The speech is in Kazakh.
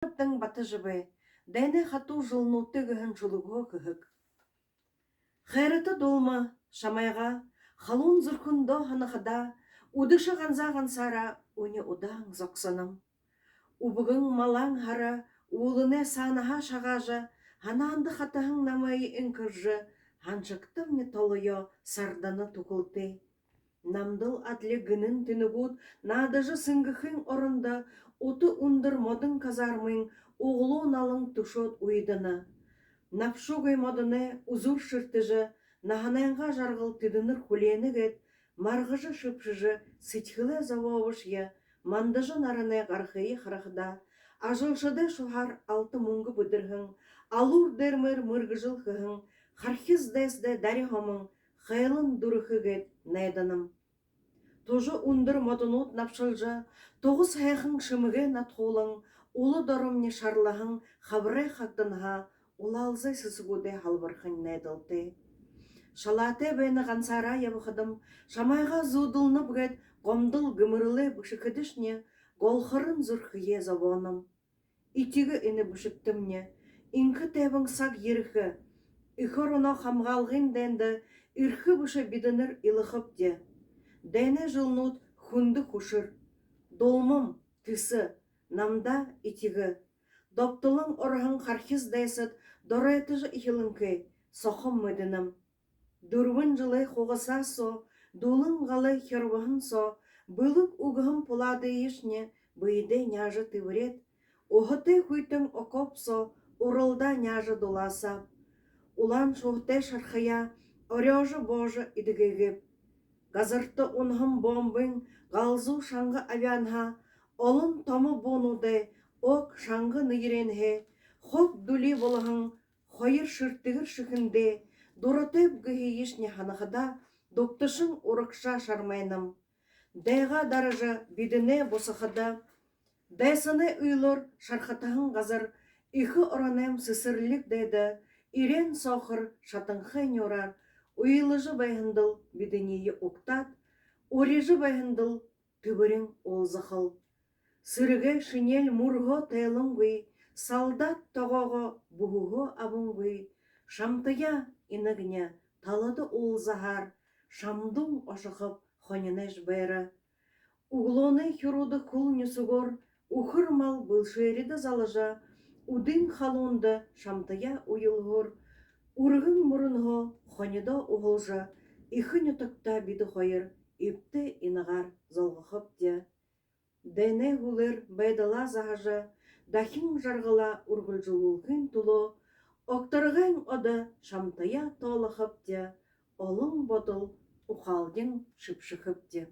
Тың баты жыбы, дәне хату жылнуты гіхін жылуғы кіхік. Хайраты долма, шамайға, халун зұркындо ханықыда, удышы ғанза ғансара, өне удаң зоқсаным. Убығың малаң хара, улыне санаха шағажы, хананды хатahың намайы інкіржі, ханшықтым не толыйо сарданы тұқылты. Намдыл атле гынын тінігуд, надыжы сыңгыхың орында, оты ундыр модын казармың, оғылу налың тұшот уйдыны. Напшугай модыне узур шыртыжы, наханайынға жарғыл тыдыныр хулены гет, марғыжы шыпшыжы, сычхылы завовышья, мандыжы нарыне ғархайы хырахда, ажылшыды шухар алты мұңғы бұдырхың, алур дермір мыргыжыл хыхың, хархиз дәсді дәрі хомың, хайлын дұрыхы гет найданым. Тоже ундыр модынут напшылжы, тоғыз хайхың шымыге натхолың, улы дорымне шарлахың, хабырай хақтынға, улалзай сысыгуде халбырхын найдылты. Шалате бәйні ғансара ябықыдым, шамайға зудылны бұгет, гомдыл гымырлы бұшықыдышне, голхырын зұрхые завоным. Итігі іні бұшықтымне, инкі тәбің сақ еріхі, ихырына хамғалғын дәнді, ирхі бұшы бидінір илықып де. Дәне жылнут хунды кушыр, долмым, тысы, намда итігі. Доптылың орғын қархиз дәйсіт, дорайтыжы ихіліңкі, соқым мүдінім. Дұрвын жылы қоғыса со, дулың ғалы хервығын со, бұлық уғым пулады ешне, бұйде няжы тывырет, оғыты хүйтің окоп со, урылда няжы дуласа. Улан шоғты шархая, орежы божы идігігіп. Газырты унхым бомбың, ғалзу шаңғы авянға, олын томы бонуды, ок шаңғы нүйренге, хоп дүлі болығың, хойыр шырттығыр шықынды, дұрытып гүхі ешне ханықыда, доктышың ұрықша шармайным. Дайға дарыжы бидіне босықыда, дайсыны үйлір шарқытағын ғазыр, иқы ұранайым сысырлік дайды, ирен соқыр шатынқы нюрар, уйлыжы байхындыл бидінеyi оқтат, орежы байхындыл түбірін олзықыл. Сырыгай шинел мұрғы тайлыңгүй, солдат тоғығы бұғығы абыңгүй, шамтыя инігіне талады олзағар, шамдың ошықып хоненеш бәрі. Углоны хюруды кул несугор, ухырмал бұлшереді залыжа, удын халунды шамтыя уйылғыр, урғын мұрынғы хонеда уғылжа, ихын ұтықта биді қойыр, ипті инығар залғықып де. Дәне гулыр байдала зағажа, дахин жарғыла ургылжылылғын тулы, оқтырғын ода шамтая толықып де, олың бодыл уқалдың шыпшықып де.